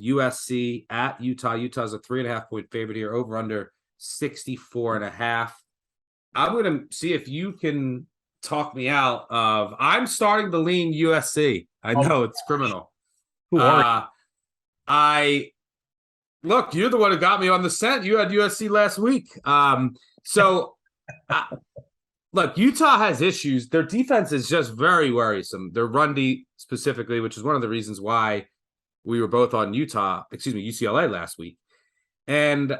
USC at Utah. Utah's a 3.5-point favorite here, over under 64.5. I'm going to see if you can talk me out of. I'm starting to lean USC. I know it's criminal. Who are you? I look. You're the one who got me on the scent. You had USC last week. Look, Utah has issues. Their defense is just very worrisome. Their run D specifically, which is one of the reasons why we were both on UCLA last week. And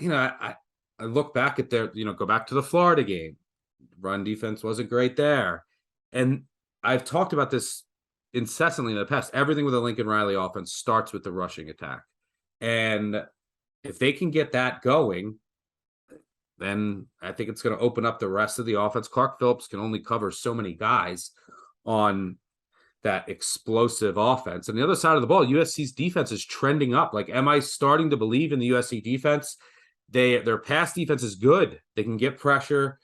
I look back at go back to the Florida game. Run defense wasn't great there. And I've talked about this incessantly in the past. Everything with the Lincoln Riley offense starts with the rushing attack. And if they can get that going, then I think it's going to open up the rest of the offense. Clark Phillips can only cover so many guys on that explosive offense. And the other side of the ball, USC's defense is trending up. Like, am I starting to believe in the USC defense? Their pass defense is good. They can get pressure.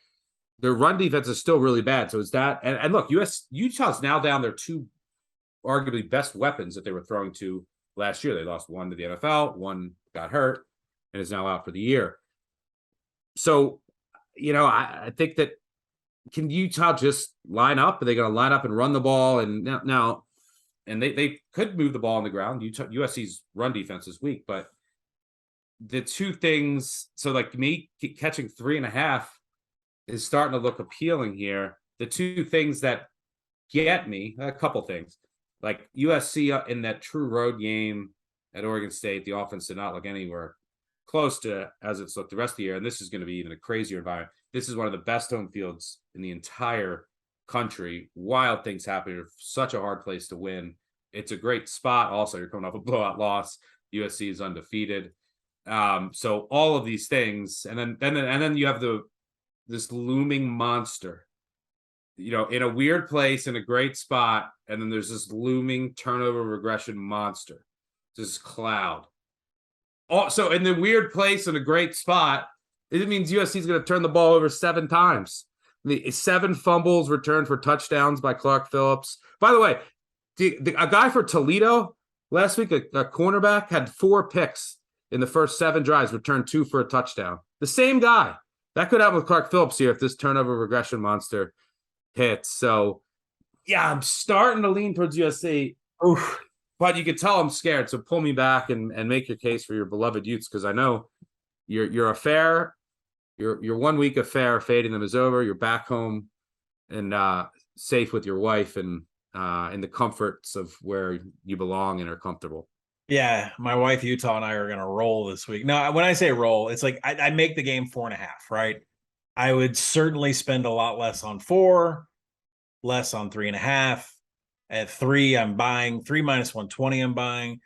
Their run defense is still really bad. So is that, and look, Utah's now down their two arguably best weapons that they were throwing to last year. They lost one to the NFL, one got hurt, and is now out for the year. So, I think that, can Utah just line up? Are they going to line up and run the ball? And now, and they could move the ball on the ground. USC's run defense is weak, but the two things, so like me catching 3.5 is starting to look appealing here. The two things that get me, a couple things, like USC in that true road game at Oregon State, the offense did not look anywhere close to as it's looked the rest of the year. And this is going to be even a crazier environment. This is one of the best home fields in the entire country. Wild things happen. It's such a hard place to win. It's a great spot. Also, you're coming off a blowout loss. USC is undefeated. So all of these things, and then you have this looming monster, in a weird place in a great spot, and then there's this looming turnover regression monster, this cloud. Also, in the weird place in a great spot, it means USC is going to turn the ball over 7 times. 7 fumbles returned for touchdowns by Clark Phillips. By the way, a guy for Toledo last week, a cornerback, had 4 picks in the first 7 drives, returned 2 for a touchdown. The same guy. That could happen with Clark Phillips here if this turnover regression monster hits. So, yeah, I'm starting to lean towards USC. Oof. But you can tell I'm scared, so pull me back and make your case for your beloved Utes, because I know your 1 week affair fading them is over. You're back home and safe with your wife and in the comforts of where you belong and are comfortable. Yeah, my wife Utah and I are going to roll this week. No, when I say roll, it's like I make the game 4.5, right? I would certainly spend a lot less on 4, less on 3.5. At 3, I'm buying 3 minus 120. I'm buying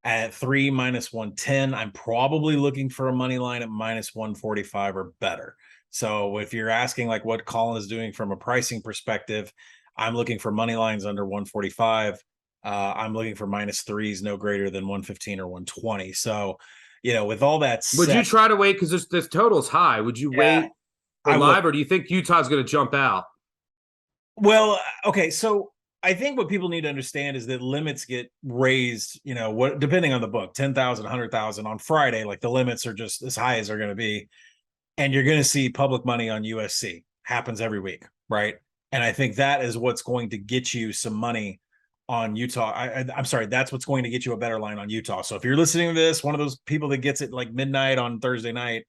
at 3 minus 110. I'm probably looking for a money line at minus 145 or better. So if you're asking like what Colin is doing from a pricing perspective, I'm looking for money lines under 145. I'm looking for minus 3s no greater than 115 or 120. So, with all that said, would you try to wait because this total is high? Would you wait for live, or do you think Utah's going to jump out? Well, okay, so I think what people need to understand is that limits get raised, depending on the book, 10,000, 100,000 on Friday, like the limits are just as high as they're going to be. And you're going to see public money on USC. Happens every week, right? And I think that is what's going to get you some money on Utah. I'm sorry, that's what's going to get you a better line on Utah. So if you're listening to this, one of those people that gets it like midnight on Thursday night,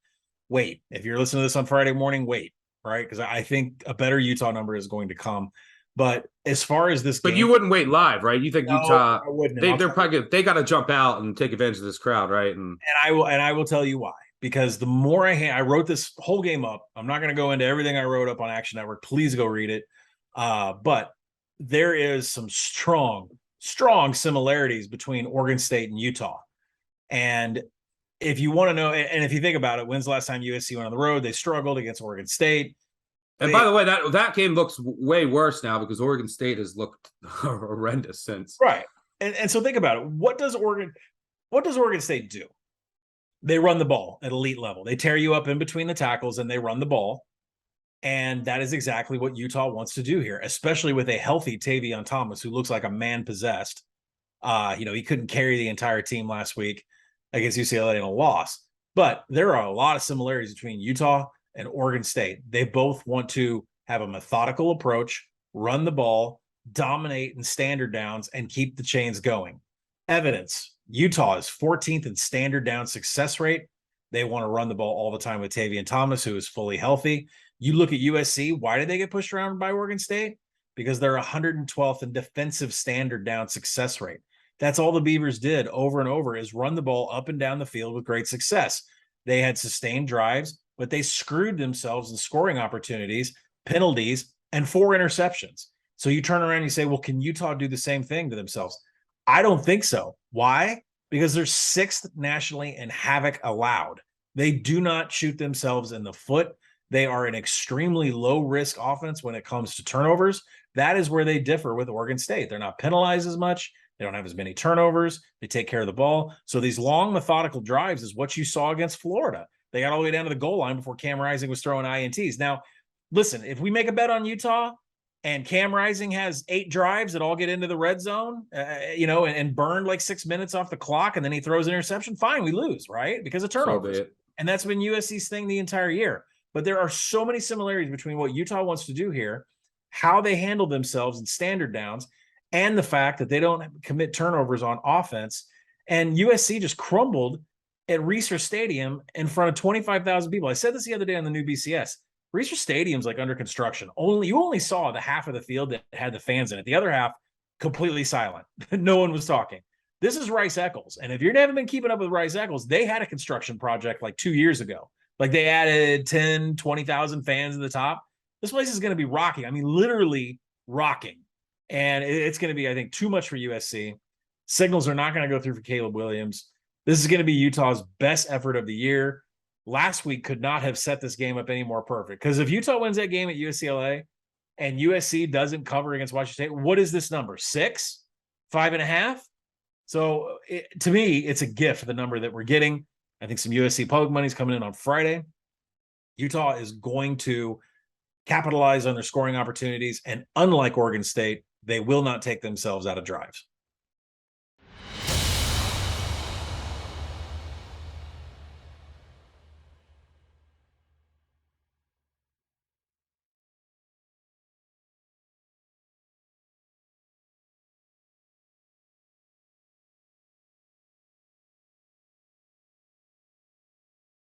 wait. If you're listening to this on Friday morning, wait, right? Because I think a better Utah number is going to come. But as far as this, but you wouldn't wait live, right? You think Utah? I wouldn't. They're probably they got to jump out and take advantage of this crowd, right? And I will tell you why. Because the more I wrote this whole game up. I'm not going to go into everything I wrote up on Action Network. Please go read it. But there is some strong similarities between Oregon State and Utah. And if you want to know, and if you think about it, when's the last time USC went on the road? They struggled against Oregon State. And by the way, that game looks way worse now because Oregon State has looked horrendous since. Right. And so think about it. What does Oregon State do? They run the ball at elite level. They tear you up in between the tackles and they run the ball. And that is exactly what Utah wants to do here, especially with a healthy Tavion Thomas, who looks like a man possessed. He couldn't carry the entire team last week against UCLA in a loss. But there are a lot of similarities between Utah and Oregon State. They both want to have a methodical approach, run the ball, dominate in standard downs, and keep the chains going. Evidence: Utah is 14th in standard down success rate. They want to run the ball all the time with Tavian Thomas, who is fully healthy. You look at USC, why did they get pushed around by Oregon State? Because they're 112th in defensive standard down success rate. That's all the Beavers did over and over, is run the ball up and down the field with great success. They had sustained drives, but they screwed themselves in scoring opportunities, penalties, and 4 interceptions. So you turn around and you say, well, can Utah do the same thing to themselves? I don't think so. Why? Because they're 6th nationally in havoc allowed. They do not shoot themselves in the foot. They are an extremely low-risk offense when it comes to turnovers. That is where they differ with Oregon State. They're not penalized as much. They don't have as many turnovers. They take care of the ball. So these long, methodical drives is what you saw against Florida. They got all the way down to the goal line before Cam Rising was throwing INTs. Now, listen, if we make a bet on Utah and Cam Rising has 8 drives that all get into the red zone, and burn like 6 minutes off the clock, and then he throws an interception, fine, we lose, right? Because of turnovers. And that's been USC's thing the entire year. But there are so many similarities between what Utah wants to do here, how they handle themselves in standard downs, and the fact that they don't commit turnovers on offense. And USC just crumbled at Reser Stadium in front of 25,000 people. I said this the other day on the new BCS. Reser Stadium's like under construction. You only saw the half of the field that had the fans in it. The other half completely silent. No one was talking. This is Rice Eccles. And if you haven't been keeping up with Rice Eccles, they had a construction project like 2 years ago. Like they added 10, 20,000 fans at the top. This place is going to be rocking. I mean, literally rocking. And it's going to be, I think, too much for USC. Signals are not going to go through for Caleb Williams. This is going to be Utah's best effort of the year. Last week could not have set this game up any more perfect. Because if Utah wins that game at UCLA and USC doesn't cover against Washington State, what is this number? 6? 5.5? So to me, it's a gift, the number that we're getting. I think some USC public money is coming in on Friday. Utah is going to capitalize on their scoring opportunities. And unlike Oregon State, they will not take themselves out of drives.